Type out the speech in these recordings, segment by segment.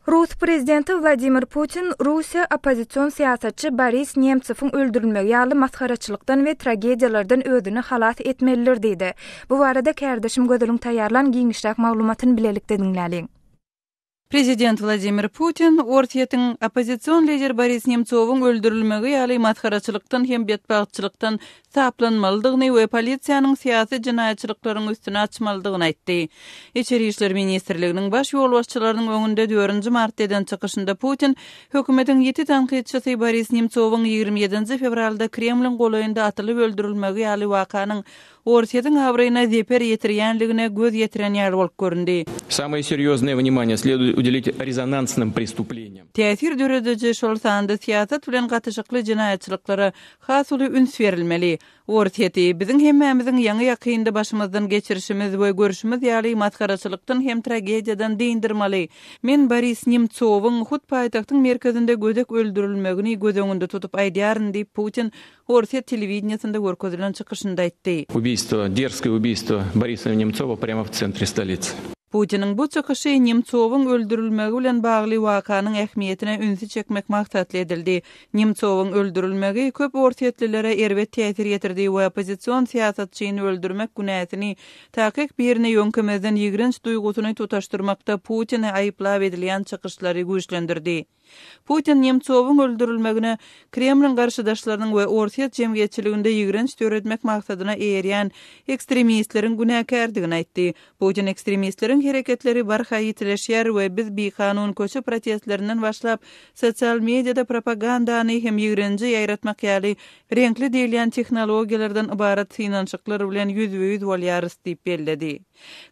Rus prezidenti Vladimir Putin Rusiya opozisiyon siyasatçı Boris Nemtsov'un öldürülmegi ýaly maskaraçylykdan we tragediýalardan özüni halas etmelidir dedi. Bu barada kardeşim Gödülüň taýýarlan giňişlik maglumatyny bilelikde dinläliň. Prezident Vladimir Putin ortaýatyň opozisiyon lider Boris Nemtsowyň öldürilmegi ýaly maskaraçylykdan hem betbagtçylykdan saplanmalydygyny we polisiýanyň syýasy jinaýatçylyklaryň üstüne açmalydygyny aýtdy. İçeri işler ministrliginiň baş ýolbaşçylarynyň öňünde 4 martdan çykyşynda Putin hökümetiň 7 tanqidçisi Boris Nemtsowyň 27 fevralda Kremlin golaýynda atylyp öldürilmegi ýaly wakanyň ortaýatyň awryna zeper ýetirýänligine göz ýetiren ýer bolup göründi. Самое серьезное внимание следует уделить резонансным преступлениям. Täsir dörediji şol sanda siýasat bilen gatyşykly jinaýatçylyklara has uly üns berilmeli. Ortaýaty biziň hemmämiziň ýaňy ýakynda başymyzdan geçirişimiz we görüşimiz ýaly maskaraçylykdan hem tragediýadan deýindirmeli. Men Boris Nemtsowyň hut paýtagtyň merkezinde gödek öldürilmegini göz öňünde tutup aýdýaryn diýip Putin ortaýat telewizionýasynda görkezilen çykyşynda aýtdy. Дерзкое убийство Бориса Немцова прямо в центре столицы. Putin'in bu çykyşy Nemtsowyň öldürilmegi bilen bagly wakanyň ähmiýetine ünsü çekmek maksatly edildi. Nemtsowyň öldürilmegi köp ortaýatlylere erbet täsir ýetirdi we opozisiýon siýasatçyny öldürmek günäsini takyk birine ýönkemezden ýigrenç duýgusyny tutaşdyrmakda Putin'e aýyplap edilýän çykyşlary güýçlendirdi. Putin Nemtsowyň öldürilmegine Kremlin garşydaşlarynyň we ortaýat jemgyýetçiliginde ýigrenç töretmek maksadyna erýän ekstremistleriň günäkärdigini aýtdy. Putin ekstremistleriň hereketleri barha ýitileşýär we biz bikanun köçü protestlerinden başlap sosial mediada propagandany hem ýigrenci ýaýratmak ýaly renkli diýilýän tehnologiýalardan ibarat finançyklar bilen ýüzbe-ýüz bolýarys diýip bellädi.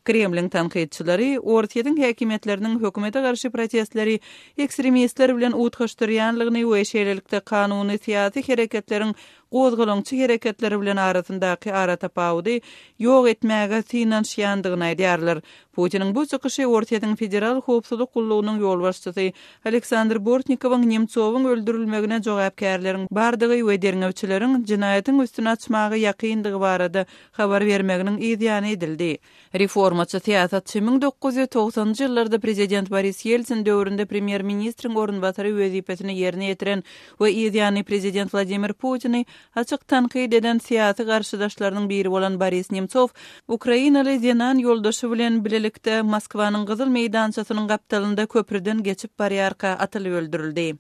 Kremlin tanqidçilari ortaýatyň häkimetleriniň hökümete garşy protestleri ekstremistler bilen utgaşdyrýanlygyny we şeýlelikde kanuny syýasy hereketleriň gozgalançy hereketleri bilen arasyndaky aratapawy ýok etmäge synanşýandygyny aýdýarlar. Putiniň bu çykyşy ortaýatyň federal howpsuzlyk gullugynyň ýolbaşçysy Aleksandr Bortnikowyň Nemtsowyň öldürilmegine jogapkärleriň bardygy we derňewçileriň jinaýatyň üstüne açmagy ýakyndygy barada habar bermeginiň ýa edildi. Reformaçy siýasatçy 1990-njy ýyllarda prezident Boris Yeltsin döwründe premier ministriň orunbasary wezipesini ýerine ýetiren we ýa prezident Vladimir Putin'i açyk tanqid eden siýasy garşydaşlarynyň biri bolan Boris Nemtsov, Ukrainaly Zenan ýoldaşy bilen bilelikde Moskwanyň Gyzyl meýdançasynyň gapdalynda köprüden geçip barýarka atylyp öldürildi.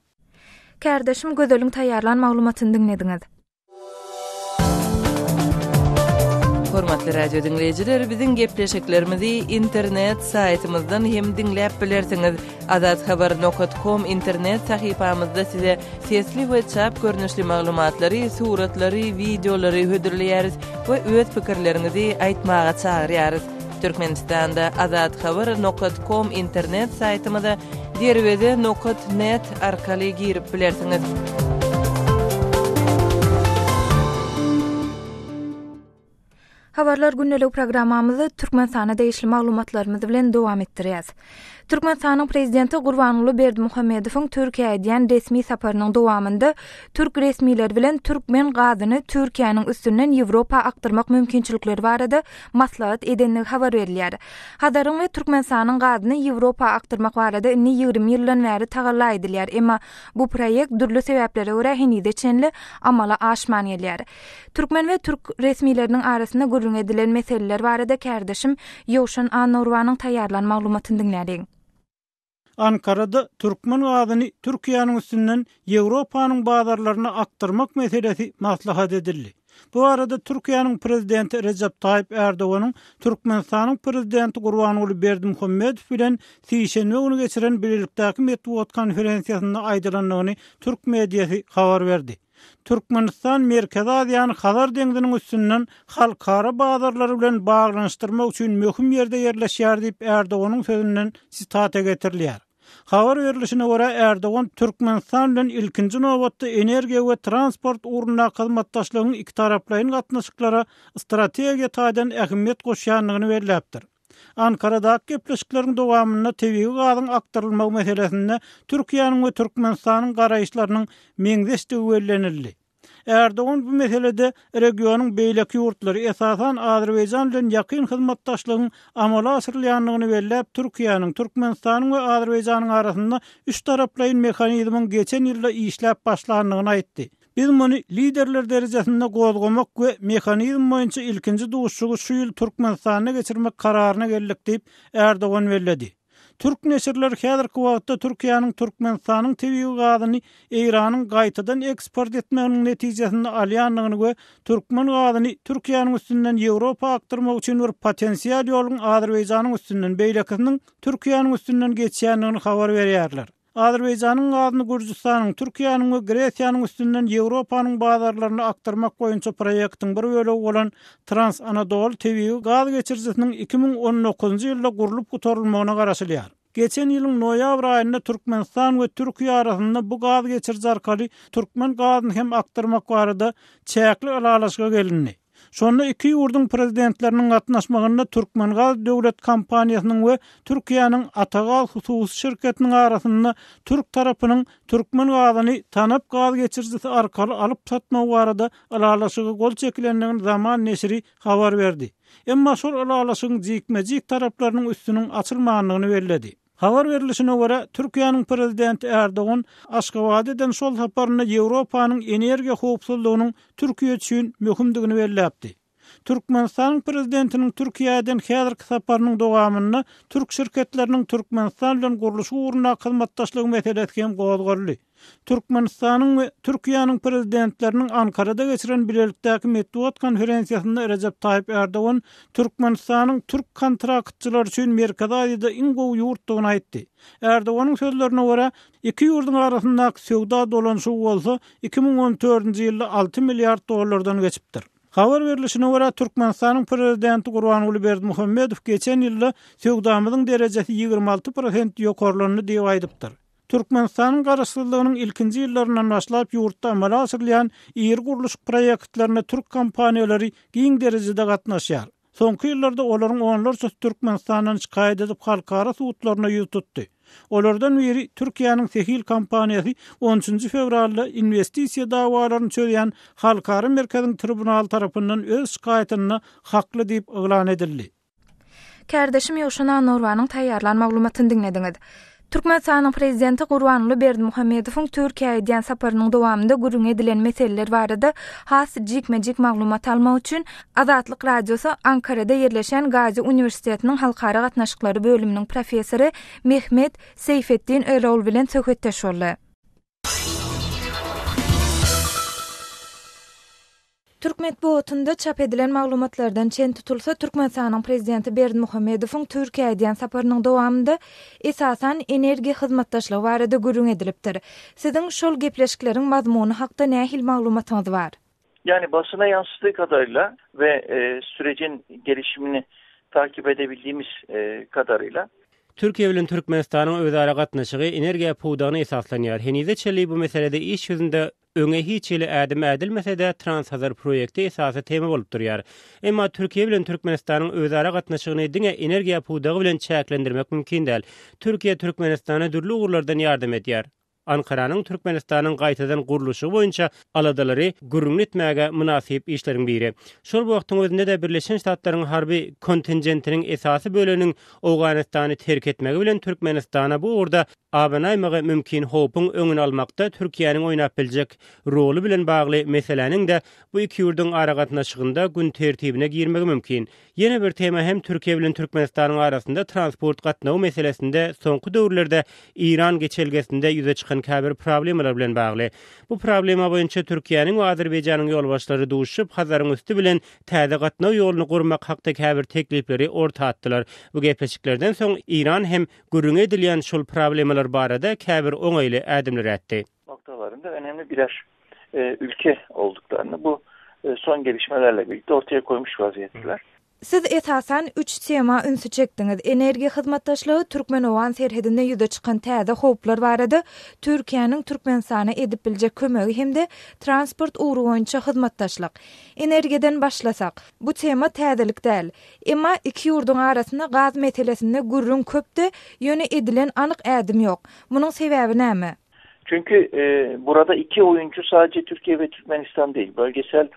Kardeşim Gödülüň taýýarlan maglumatyny dinlediňiz. Hormatly radio dinleyijiler, biziň gepleşiklerimizi internet saytymyzdan hem dinläp bilersiňiz. azadhabar.com internet sahypamyzda size sesli we çap görnüşli maglumatlary, suratlary, videolary hödürleýäris we öz pikirlerinizi aýtmaga çagyrýarys. Türkmenistanda azadhabar.com internet saytymyza derwede.net arkaly girip bilersiňiz. Habarlar günnelik programmamyzy Türkmenistana değişli maglumatlarymyz bilen dowam etdirýäs. Türkmenistanyň prezidenti Gurbanuly Berdimuhammedowyň Türkiýe'ye diýen resmi saparynyň dowamında türk resmiler bilen türkmen gazyny Türkiýanyň üstünden Ýewropa aktyrmak mümkinçilikleri barada maslahat edenligi habar berilýär. Hadaryň we Türkmenistanyň gazyny Ýewropa aktyrmak barada 20 ýyldan bäri tagalla edilýär, emma bu proýekt dürli sebeplere görä henüz çenli amala aşman gelýär. Türkmen we türk resmileriniň arasynda gurrun edilen meseleler barada kardeşim Ýowşan Anurwanyň taýýarlan maglumatyny dinlädiň. Ankara'da Türkmen gazyny Türkiýanyň üstünden Ýewropanyň bazarlaryna aktyrmak meselesi maslahat edildi. Bu arada Türkiýanyň prezidenti Recep Tayyip Erdoğan'ın Türkmenistanyň prezidenti Gurbanuly Berdimuhammedow bilen Sişenbe günü geçiren birlikdäki medeniýet konferensiýasynda aýdylanlygyny Türk mediýasy habar berdi. Türkmenistan Merkezi Aziýany Hazar deňziniň üstünden halkara bazarlary bilen baglanşdyrmak üçin möhüm ýerde ýerleşýär diýip Erdoğanyň sözünden sitat getirilýär. Habar berilişine göre Erdoğan Türkmenistan bilen ilkinji nowatda energiýa we transport ugruna hyzmatdaşlygyň iki taraplaryň gatnaşyklara strategiýa taýdan ähmiýet goşýanlygyny belläpdir. Ankara'daki gepleşikleriň dowamynda tebigi gazyň aktyrylmagy meselesinde Türkiýanyň we Türkmenistanyň garaýşlarynyň meňzeşdigi bellenildi. Erdoğan bu meselede regionun beýleki ýurtlary esasan Azerbaýjan bilen ýakyn hyzmatdaşlygyň amala asyrlanýanyny bellep, Türkiýanyň, Türkmenistanyň we Azerbaýjanyň arasynda üç taraplaýyn mehanizmyň geçen ýylda işläp başlandygyny aýtdy. Biz muny liderler derejesinde gozgamak we mehanizm boýunça ilkinji duşugy şu ýyl Türkmenistana geçirmek kararyna geldik diýip Erdoğan belledi. Türk neşirler häzirki wagtda Türkiýanyň Türkmenistanyň tebii gazyny Iranyň gaýtadan eksport etmeginiň netijesinde alýanlygyny we Türkmen gazyny Türkiýanyň üstünden Ýewropa aktyrmak üçin bir potensial ýoluň Azerbaýjanyň üstünden beýlekiniň Türkiýanyň üstünden geçýändigini habar berýärler. Azerbaýjanyň gazyny Gürjistanyň, Türkiýanyň we Gresiýanyň üstünden Ýewropanyň bazarlaryna aktyrmak boýunça proýektiň bir bölegi bolan Trans-Anadolu tebii gaz geçirjisiniň 2019-njy ýylda gurulyp gutarylmagyna garaşylýar. Geçen ýylyň noýabr aýynda Türkmenistan we Türkiýe arasynda bu gaz geçirji arkaly Türkmen gazyny hem aktyrmak barada çäkli alalaşyga gelindi. Şonda iki ýurdun prezidentleriniň gatnaşmagyna Türkmengaz döwlet kompaniýasynyň we Türkiýanyň Atagaz hususy şirketiniň arasynda Türk tarapynyň Türkmen gazyny tanap gaz geçirjisi arkaly alyp satmak barada alalaşyga gol çekilendigini Zaman neşri habar berdi. Emma şol alalaşygyň jikme-jik taraplarynyň üstüniň açylmagyny belledi. Habar berilişine göre Türkiýanyň prezidenti Erdoğan Aşgabatdan şol saparyna Ýewropanyň energiýa howpsuzlygynyň Türkiýe üçin möhümdigini belläpdi. Türkmenistanyň prezidentiniň Türkiýeden häzirki saparynyň dowamyna Türk şirketleriniň Türkmenistan bilen gurulşy uğruna hyzmatdaşlygy meselesi hem gozgarly. Türkmenistanyň we Türkiýanyň prezidentleriniň Ankarada geçiren birlikdäki medeniýet konferensiýasynda Recep Tayyip Erdoğan Türkmenistanyň Türk kontraktçylar üçin Merkez Asyada iň gowy ýurtdygyny aýtdy. Erdoğanyň sözlerine görä, iki ýurdun arasyndaky söwda dolanşy bolsa 2014-nji ýylda 6 milliard dollardan geçipdir. Habar berilişine görä Türkmenistanyň prezidenti Gurbanuly Berdimuhammedow geçen ýylda söwdamyzyň derejesi 26% ýokarlanyny diýip aýdypdyr. Türkmenistanyň garaşsyzlygynyň ilkinji ýyllaryndan başlap ýurtda amala asyrlayan ýer guruluş proýektlerine Türk kompaniýalary giň derejede gatnaşýar. Soňky ýyllarda olaryň onlarça Türkmenistandan şikaýet edip halkara suwutlaryna ýüz tutdy. Olardan biri Türkiýanyň Sehil kompaniýasy 13 fevralda investisiýa dawalaryny çöýen halkara merkeziň tribunal tarapyndan öz şikaýetini hakly diýip eglan edildi. Kardeşim Ýoşana Norwanyň taýýarlan maglumatyny dinlediňiz. Türkmenistanyň prezidenti Gurbanuly Berdimuhammedowyň Türkiýe diýen saparynyň dowamında gürüň edilen meseleler barada has jikme-jik maglumat almak üçin Azatlyk radiosu Ankarada ýerleşen Gazi Uniwersitetiniň halkara gatnaşyklary bölüminiň professory Mehmet Seyfetdin Öýroğlu bilen söhbetdeş boldy. Türk medeniýetinde çap edilen maglumatlardan çen tutulsa Türkmenistanyň prezidenti Berdimuhammedowyň Türkiýe diýen saparynyň dowamında esasan energiýa hyzmatdaşlygy barada gürüň edilipdir. Siziň şol gepleşikleriň mazmuny hakda nähil maglumatyňyz bar? Yani basına yansıttığı kadarıyla ve sürecin gelişimini takip edebildiğimiz kadarıyla Türkiye bilen Türkmenistanyň özara gatnaşygy energiýa puwdagyna esaslanýar. Henize çeli bu meselede iş ýüzünde öňe hiç ele ädim edilmesede Transhazar projekti esasy tema bolup durýar. Emma Türkiye bilen Türkmenistanyň özara gatnaşygyny diňe energiýa puwdagy bilen çäklendirmek mümkin däl. Türkiye Türkmenistana dürli ugurlardan ýardam edýär. Ankaranyň Türkmenistanyň gaýtadan gurulşy boýunça aladalary gürrüň etmäge münasip işleriň biri. Şol wagtyň özünde de Birleşen Ştatlaryň harby kontingentiniň esasy böleginiň Awganistany terk etmegi bilen Türkmenistana bu urda abanaýmagy mümkin howpyň öňüni almakda Türkiýanyň oýnap biljek rolu bilen bagly meseleniň de bu iki ýurdun ara gatnaşygynda gün tertibine girmegi mümkin. Ýene bir tema hem Türkiýe bilen Türkmenistanyň arasynda transport gatnawy meselesinde soňky döwürlerde İran geçelgesinde ýüze çykan käbir problemler bilen bagly. Bu problema boýunça Türkiýanyň we Azerbaýjanyň ýolbaşçylary duşup Hazaryň üstü bilen täze gatnaw ýoluny gurmak hakda käbir teklipleri orta atdylar. Bu gepleşiklerden soň İran hem gürrüň edilýän şol problemler barada käbir oňaýly ädimler etdi. Noktalarında önemli birer ülke olduklarını bu son gelişmelerle birlikte ortaya koymuş vaziyetteler. Siz esasan 3 tema ünsü çekdiňiz. Energiýa hyzmatdaşlygy, Türkmenowan serhedinde ýüze çykan täze howplar barada Türkiýanyň Türkmenistana edip biljek kömegi hemde transport uğru boýunça hyzmatdaşlyk. Energiýadan başlasak, bu tema täzelik däl. Emma iki ýurdun arasynda gaz meselesinde gürrüň köpde ýöne edilen anyk ädim ýok. Munyň sebäbi näme? Çünkü burada iki oyuncu sadece Türkiye ve Türkmenistan değil, bölgesel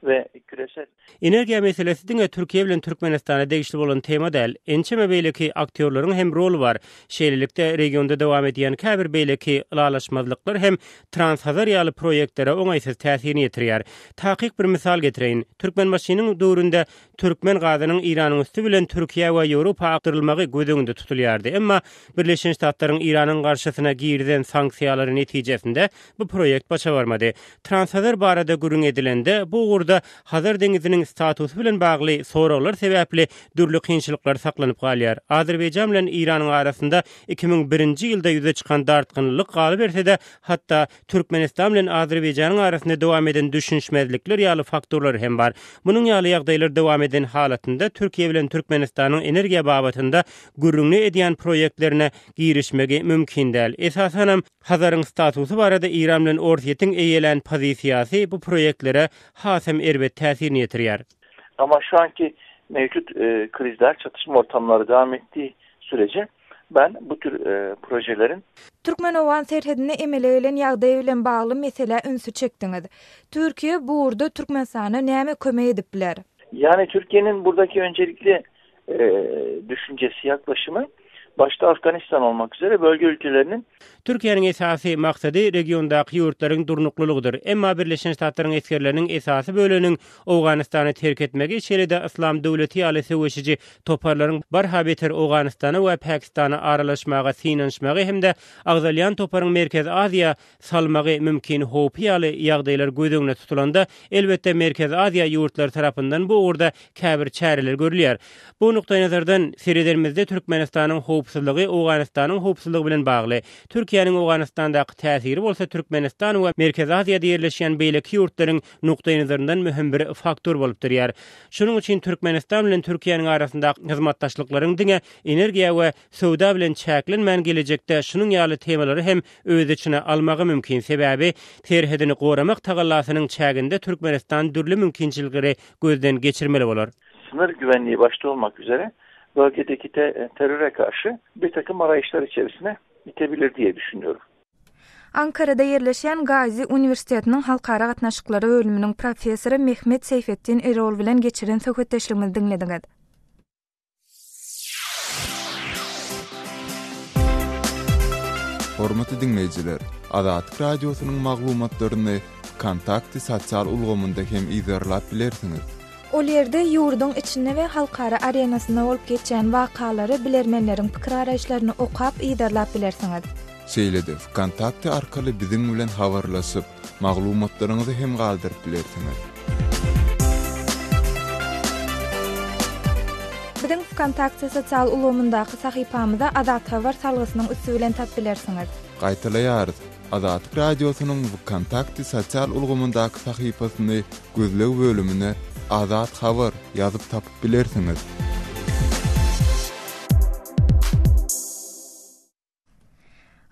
ve küresel. Energiýa meselesi diňe Türkiýe bilen Türkmenistana degişli bolan tema däl. Ençeme beýleki aktýorlaryň hem rolu bar. Şeýlelikde regionda dowam edýän käbir beýleki ýalaşmazlyklar hem transhazar ýaly proýektlere oňaýsyz täsirini ýetirýär. Takyk bir misal getireýin. Türkmenbaşynyň döwründe türkmen gazynyň Iranyň üstü bilen Türkiýe we Ýewropa agdyrylmagy gözüňde tutulýardy. Emma Birleşen Ştatlaryň Iranyň garşysyna girden sanksiýalary netijesinde bu proýekt başa barmady. Transhazar barada gürüň edilende bu gurda Hazar deňiziniň statusu bilen bagly soralar sebäpli dürli kynçylyklar saklanyp galýar. Azerbaýjan bilen Iranyň arasynda 2001-nji ýylda ýüze çykan dartgynlyk galy berse-de, hatda Türkmenistan bilen Azerbaýjanyň arasynda dowam eden düşünşmezlikler ýaly faktorlar hem bar. Munyň ýaly ýagdaýlar dowam eden halatynda Türkiýe bilen Türkmenistanyň energiýa babatynda gürrüňli edýän proýektlerine girişmegi mümkin däl. Esasen Hazaryň statusu barada İran bilen ortaýetiň eýelen pozisiýasy bu proýektlere hasem erbet täsirini ýetirýär. Ama şu anki mevcut krizler, çatışma ortamları devam ettiği sürece ben bu tür projelerin Türkmenowan serhedine emeleýän ýagdaý bilen bagly mesele ünsü çekdiňiz. Türkiýe bu urda Türkmenistana näme kömek edip biler? Yani Türkiye'nin buradaki öncelikli düşüncesi, yaklaşımı başta Afganistan olmak üzere bölge ülkelerinin Türkiýanyň esasy maksady regiondaky ýurtlaryň durnuklulygydyr. Emma Birleşen Ştatlaryň eskerleriniň esasy böleniň Awganistany terk etmegi şeýle-de Islam döwleti ýaly söwüşiji toparlaryň barha beter Awganistana we Pakistana aralaşmaga synanyşmagy hemde agzalyan toparyň Merkez Aziýa salmagy mümkin howp ýaly ýagdaýlar gözüňde tutulanda elbetde Merkez Aziýa ýurtlary tarapyndan bu urda käbir çäreler görülýär. Bu nukta nazardan serederimizde Türkmenistanyň howpsuzlygy Awganistanyň howpsuzlygy bilen bagly. Türkiýanyň Awganistandaky täsiri bolsa Türkmenistan we Merkez Aziýada ýerleşýän beýleki ýurtlaryň nukdaý nazaryndan mühim bir faktor bolup durýar. Şunuň üçin Türkmenistan bilen Türkiýanyň arasyndaky hyzmatdaşlyklaryň diňe energiýa we söwda bilen çäklenmän gelecekde şunuň ýaly temalary hem öz içine almagy mümkin. Sebäbi terhedini goramak tagallasynyň çäginde Türkmenistan dürli mümkinçilikleri gözden geçirmeli bolar. Sınır güvenliği başta olmak üzere bölgedeki teröre karşı bir takım arayışlar içerisine itebilir diye düşünüyorum. Ankara'da yerleşen Gazi Üniversiteti'nin halkara gatnaşyklary bölüminiň professoru Mehmet Seyfettin Erol bilen geçiren söhbetleşigimizi dinlediňiz. Hormatly dinleýijiler, Azatlyk radiosynyň maglumatlaryny Kontakty sosial ulgamynda hem izarlap bilersiňiz. Ol ýerde ýurduň içinde we halkara arenasyna bolup geçen wakalary bilermenleriň pikir araýşlaryny okap izarlap bilersiňiz. Şeýle-de Kontakty arkaly biziň bilen habarlaşyp, maglumatlaryňyzy hem galdyryp bilersiňiz. Biziň Kontakty sosial ulgamyndaky sahypamyza Azat Habar salgysynyň üstü bilen tap bilersiňiz. Gaýtalaýarys. Azatlyk radiosynyň Kontakty sosial ulgamyndaky sahypasyny gözlew bölümine Azat Habar ýazyp tapyp bilersiňiz.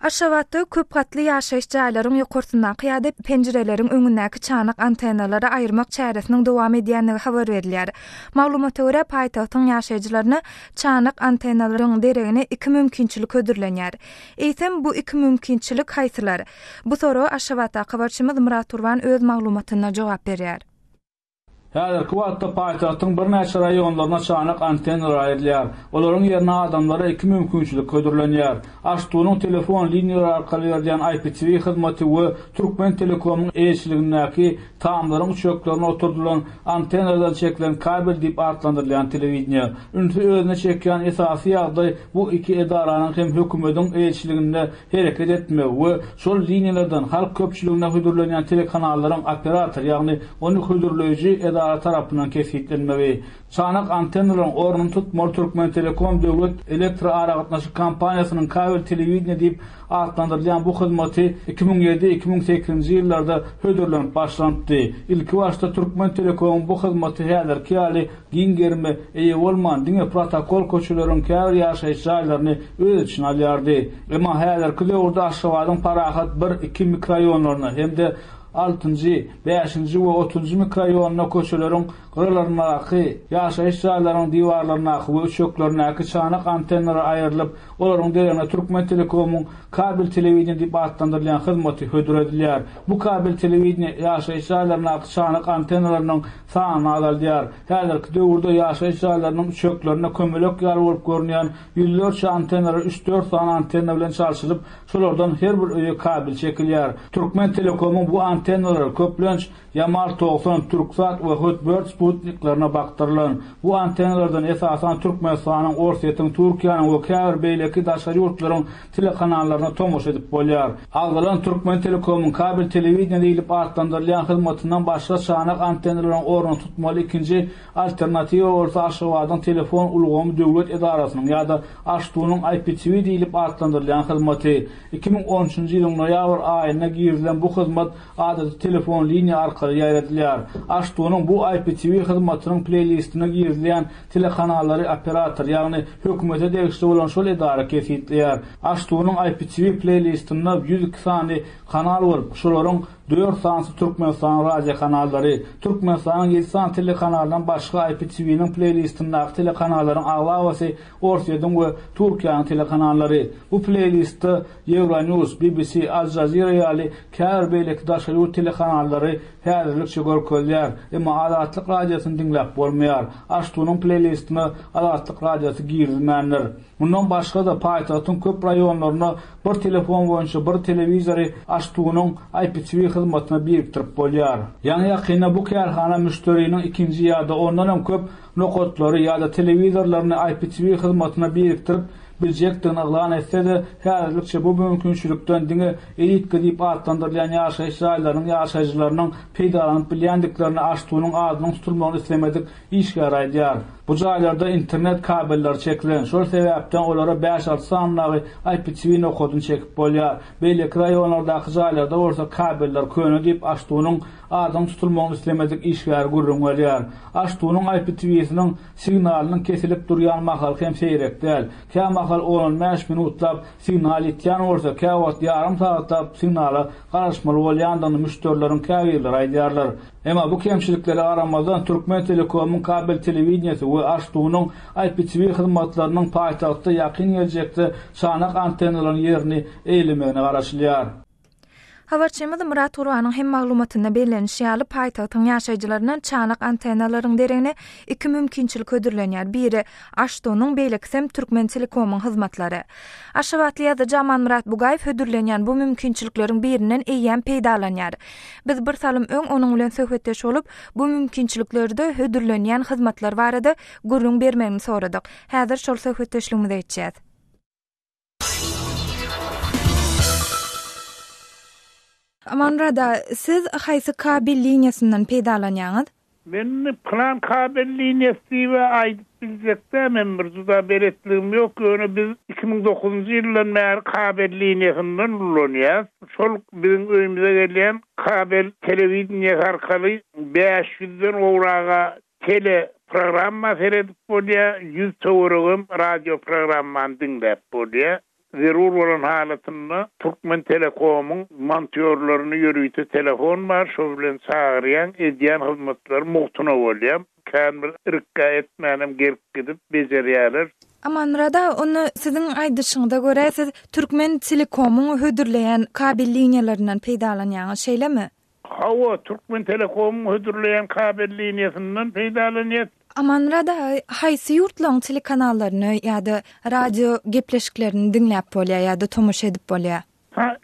Aşgabatda köp gatly ýaşaýyş jaýlaryň ýokursundaky ýa-da penjireleriň öňündäki çanyk antenalary aýyrmak çäresiniň dowam edýänligi habar berilýär. Maglumata görä paýtagtyň ýaşaýjylaryna çanyk antenalaryň deregine iki mümkinçilik ödürlenýär. Eýsem bu iki mümkinçilik haýsylar? Bu soragy Aşgabatda habarçymyz Murat Turban öz maglumatyna jogap berýär. Häzirki wagtda paýtagtyň bir näçe raýonlaryna çanyk antennalar aýrylýar. Olaryň ýerine adamlara iki mümkinçilik ködürlenýär. Aştunyň telefon liniýalary arkaly berýän IPTV hyzmaty we Türkmen Telekomyň eýçiligindäki taamlaryň çöklerini oturdulan antennalardan çekilen kabel diýip adlandyrylýan telewiziýa. Ünsü özüne çekýän esasy ýagdaý bu iki edaranyň hem hökümetiň eýçiliginde hereket etme we şol liniýalardan halk köpçüligine hödürlenýän telekanallaryň operator ýagny onu hödürleýiji tarapынан kesitlenmeli. Çanak antennalaryň ornuny tutmaly Türkmen Telekom döwlet elektr aragatnaşyk kampaniýasynyň kabel telewiziýa diýip adlandyrylýan bu hyzmaty 2007-2008-nji ýyllarda hödürlenip başlandy. Ilki başda Türkmen Telekom bu hyzmaty häzirki ýaly giňgerme eýe bolman diňe protokol köçüleriň käbir ýaşaýyş jaýlaryny öz içine alýardy. Emma häzirki döwürde Aşgabatyň parahat 1-2 mikroraýonlaryna hem de 6-njy, 5-nji we 30-njy mikrorayonuna köçelerin gyrlaryndaky ýaşaýyş ýerläriniň diwarlaryna we çöklerine çanak antennalar aýrylyp, olaryň derine Türkmen Telekom'un kabel telewizion diýip adlandyrylýan hyzmaty hödüredilýär. Bu kabel telewizion ýaşaýyş ýerlerine çanak antennalarynyň sanyny azaldýar. Häzirki döwürde ýaşaýyş ýerleriniň çöklerine kömelek ýar bolup görünýän ýüllerçe antennalar 3-4 sany antenna bilen çalşylyp, şolardan her bir öýe kabel çekilýär. Türkmen Telekom'un bu antennalar köplenç Yamal 90, Türksat we Hotbird Sputniklerine baktyrylan. Bu antennalardan esasan Türkmenistanyň, Orsiýetiň, Türkiýanyň we käbir beýleki daşary ýurtlaryň telekanallarına tomoş edip bolýar. Algylan Türkmen Telekom'un kabel telewizion diýilip adlandyrylýan hyzmatyndan başga çanak antennalaryň ornuny tutmaly ikinji alternatiw bolsa aşgabadan telefon ulgamy döwlet edarasynyň ýa-da Aştunyň IPTV diýilip adlandyrylýan hyzmaty. 2013-njy ýylyň noýabr aýyna girilen bu hyzmat adaty telefon liniýa arkaly ýaýratylýar. Aştunyň bu IPTV hyzmatynyň playlistine girilen telekanallary operator ýagny hökümete degişli bolan şol edara kesitleýär. Aştunyň IPTV playlistinde 102 sany kanal bolup, şolaryň 4 sansy Türkmenistan radio kanallary, Türkmenistanyň 7 sany telekanallardan başga IPTV'niň playlistindäki telekanallaryň aglawaty Orsiýetiň we Türkiýanyň telekanallary. Bu playlistde Euronews, BBC, Al Jazeera ýaly käbir beýleki daşary telekanallary häzirlikçe görkezýär. Emma Azatlyk radiosyny dinläp bolmaýar. Aştunyň playlistine Azatlyk radiosy girilmändir. Bundan başga da paýtagtyň köp raýonlaryna bir telefon boýunça bir telewizory Aştunyň IPTV hyzmatyna biriktirip bolýar. Ýani ýakyna bu kärhana müşteriniň ikinji ýa-da ondan hem köp nokotlary ýa-da telewizorlaryny IPTV hyzmatyna biriktirip biljekdigini aglan etse-de häzirlikçe bu mümkinçilikden diňe elit diýip adlandyrylýan ýaşaýyş ýerläriniň ýaşaýjylarynyň peýdalanyp bilýändiklerini Aştunyň adynyň tutulmagyny islemedik iş garaýdýar. Bu jaýlarda internet kabelleri çekilen, şol sebäpden olara 5-6 sanly IPTV nokotyny çekip bolýar. Beýleki raýonlardaky jaýlarda bolsa kabeller köne diýip Aştunyň adyny tutulmagyny islemedik iş garaýdýar. Aştunyň IPTV'siniň signalynyň kesilip durýan mahal hem seýrek däl. Kämahal 15 minutlap signal itýän bolsa, käwagt ýarym saatlap signaly garaşmaly bolýandyny müşterilerin käbirleri aýdýarlar. Emma bu kemçilikleri aramazdan Türkmen Telekom'un kabel telewizionyasy we Aştunyň IPTV hyzmatlarynyň paýtagtda ýakyn geljekde çanak antennalaryň ýerini eýlemegine garaşylýar. Habarçymyz Murat Gurwanyň hem maglumatyna belenşýaly paýtagtyň ýaşaýjylarynyň çanak antennalaryň derine iki mümkinçilik ödürlenýär. Biri Aştunyň beýleksem Türkmen Telekom'un hyzmatlary. Aşgabatly ýa-da Jaman Murat Bugaýew ödürlenýän bu mümkinçilikleriň birinden eýýän peýdalanýar. Biz bir salym öň onuň bilen söhbetdeş bolup, bu mümkinçiliklerde ödürlenýän hyzmatlar barada gurrun bermegini soradyk. Häzir şol söhbetdeşligimizi etjäs. Amanrada, siz haýsy kabel liniýasynyň peýdalanýaňyz? Men plan kabel liniýasy we aýdyp biljekde men bir juda beretligim ýok. Öňe biz 2009-njy ýyldan bäri kabel liniýasynyň ulanýar. Şol biziň öýümizde gelýän kabel telewizion arkaly 500-den owraga tele programma seredip bolýar, 100 töweregim radio programmany dinläp bolýar. Zerur bolan halatynda Türkmen Telekom'un montörlerini ýörüýte telefon bar, şol bilen çağırýan edýän hyzmatlar muhtuna bolýar. Kämil irka etmänem gerip gidip bejerýärler. Amanrada, onu sizin aýdyşyňyza görä siz Türkmen Telekom'un hödürleýän kabel liniýalarynyň peýdalanýaňy şeýlemi? Hawa Türkmen Telekom'un hödürleýän kabel liniýasynyň peýdalanýar. Amanrada, haýsy ýurtlaryň telekanallaryny ýa-da radio gepleşiklerini dinläp bolýar ýa-da tomoş edip bolýar?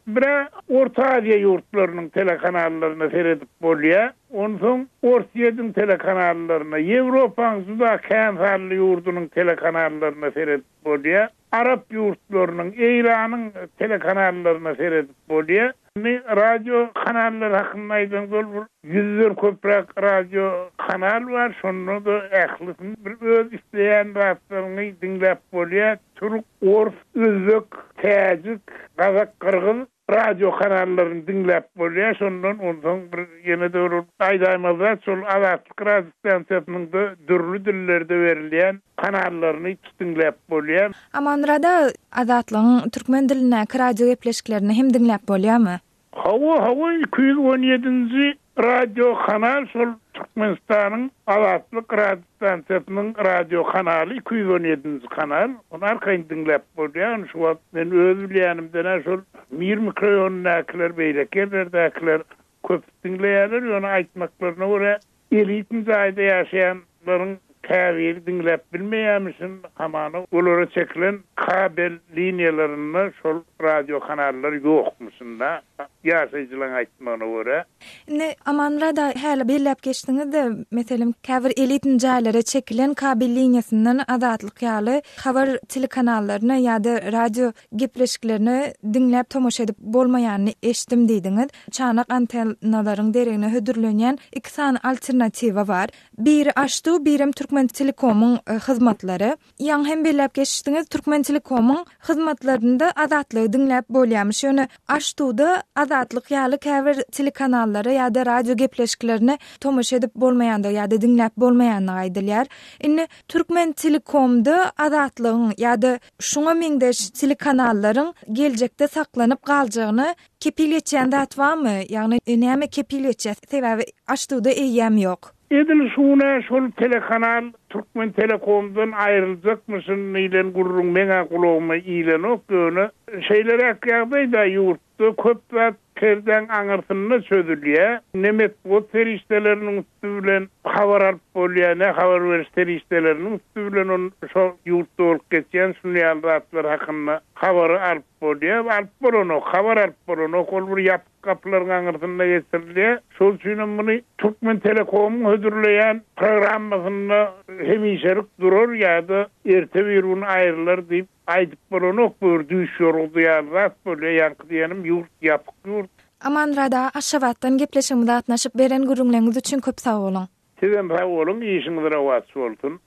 Bira Orta Aziýa ýurtlarynyň telekanallaryny seredip bolýar. Onsoň Orsiýetiň telekanallaryny, Ýewropanyň juda kän sanly ýurdunyň telekanallaryny seredip bolýar. Arap ýurtlarynyň, Eýranyň telekanallaryny seredip bolýar. Radio kanallar hakkında aýdýan bol 100 köprek radio kanal var. Şonu da ählisin bir öz isleýän raýatlaryny dinläp bolýar. Türk, Ors, Özbek, Täjik, Kazak, Kırgız radio kanallaryny dinläp bolýar. Şondan ondan bir ýene de aýdýmazlar. Şol Azatlyk radio stansiýasynyň da dürli dillerde berilýän kanallaryny dinläp bolýar. Amanrada Azatlyň türkmen diline radio gepleşiklerini hem dinläp bolýarmy? Hava 217-nji radio kanal şol Türkmenistan'ın Azatlyk radio stansiýasynyň radio kanaly 217-nji kanal. Onu arkaýyn dinläp bolýan. Şu wagt men öz bilýänimden şol mir mikrofondakylar beýlekerlerdakylar köp dinleýärler. Onu aýtmaklaryna görä elitin jaýda ýaşaýanlaryň käbir dinläp bilmeýärmişin hamany olara çekilen kabel liniýalaryny şol radio kanallary ýokmuşunda ýaşaýjylaryň aýtmagyna görä. Ne amanra da häle belläp geçdiňiz de meselem käbir elitin jaýlara çekilen kabel liniýasynyň azatlyk ýaly habar telekanallaryny ýa-da radio gepleşiklerini dinläp tomoşa edip bolmaýanyny eşitdim diýdiňiz. Çanak antennalaryň deregine hödürlenýän iki sany alternatiwa bar. Biri Aştu, birim Türkmen Telekom'un hyzmatlary. Ýa hem belläp geçdiňiz Türkmen Telekom'un hyzmatlarynda azatlygy dinläp bolýarmyş. Ýöne Aştuda azatlyk ýaly käbir telekanallary ýa-da radio gepleşiklerini tomoşa edip bolmaýanda ýa-da dinläp bolmaýanyny aýdylýar. Indi Türkmen Telekom'da azatlygyň ýa-da şuňa meňdeş telekanallaryň geljekde saklanyp galjagyny kepil etýän dat barmy? Ýagny näme kepil etýär? Sebäbi Aştuda eýýäm ýok. Edil şuna şol telekanal Türkmen Telekom'dan ayrılacakmısın ilen gurrun mena kulağıma ilen okduğunu şeylere akıyabayda yurttu köp terden anırtını sözülüye nemet bu teriştelerinin üstüyle havar alıp bolya ne havar veriş teriştelerinin üstüyle on şu yurttu olup geçen sunuyan rahatlar hakkında havarı alıp bolya alıp bolonu havar alıp bolonu kolbur yap kapıların anırtında getiriliye şol suyunun bunu Türkmen Telekom'un hödürleyen programmasında hemişerik durur ya da erte bir bunu ayrılır deyip aydıp bolonu buyur düşüyor oldu ya rahat bolya yankı diyenim yurt yapık yurt. Aman rada Aşgabatdan gepleşimde atnaşyp beren gurulmaňyz üçin köp sag bolun. Sizem sag bolun, işiňiz rawat bolsun.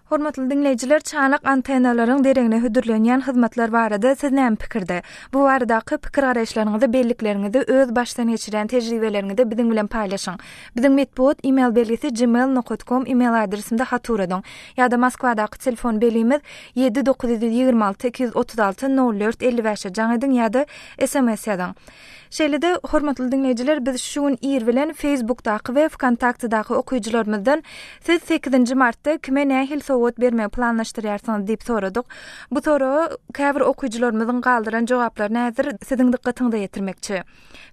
Hormatly dinleýijiler, çanak antennalaryň deregine hödürlenýän hyzmatlar barada siz näme pikirde? Bu baradaky pikir garaşlaryňyzy, bellikleriňizi, öz başdan geçiren tejribeleriniňizi biziň bilen paýlaşyň. Biziň metbuat e-mail belgisi gmail.com e-mail adresimde hatur edin. Ýa-da Moskwadaky telefon belimiz 7926 236 04 55 jaň edin ýa-da SMS ýazan. Şeýle-de hormatly dinleýijiler, biz şuň ýer bilen Facebookdaky we Wkontaktdaky okuyjylarymyzdan siz 8 martda kime nähil sowat berme planlaşdyrýarsyňyz diýip soradyk. Bu soraga käbir okuyjylarymyzyň galdyran jogaplaryny häzir siziň dikkatiňize ýetirmekçi.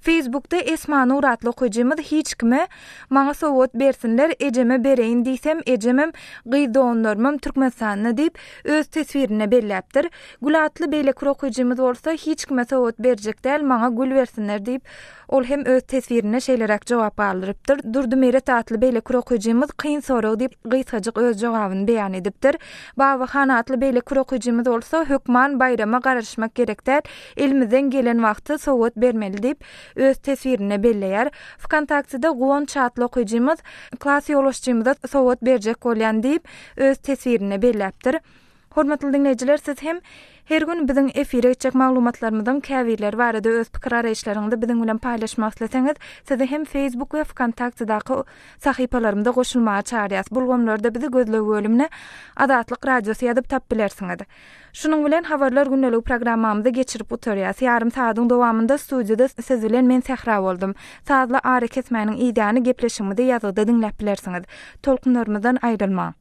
Facebookda Esma Nur adly okuyjymyz hiç kime maňa sowat bersinler, ejeme bereýin diýsem, ejemem gyýdonlarmym Türkmenistanyny diýip öz tesbirini belläpdir. Gulatly beýle okuyjymyz bolsa hiç kime sowat berjek däl, maňa gül bersin diýip ol hem öz tesbirine şeýlerek jogap alypdyr. Durdy Meret atly beýle okuyjymyz kyn sorag diýip gysgaçyk öz jogabyny beýan edipdir. Baba Han atly beýle okuyjymyz bolsa hökman bayrama garaşmak gerekdir. Elimizden gelen wagtda sowat bermeli diýip öz tesbirine belleýär. Wkontaktda Guwan atly okuyjymyz klass ýoluşjymyza sowat berjek bolýan diýip öz tesbirine belläpdir. Hormatly dinleýijiler, siz hem her gün biziň efire geçjek maglumatlarymyzdan käbirler barada öz pikir araýşlaryňyzy biziň bilen paýlaşmak isleseňiz, sizi hem Facebook we Wkontaktdaky sahypalarymda goşulmaga çağırýas. Bulgamlarda bizi gözlegi bölümine Azatlyk radiosu ýazyp tap bilersiňiz. Şunuň bilen habarlar günnelik programmamyzda geçirip oturýas. Ýarym saýatyň dowamında studiýada siz bilen men Sehra boldum. Saatla ara kesmäniň ýa-da gepleşigimizde ýazgyda dinläp bilersiňiz. Tolkunlarymyzdan aýrylma.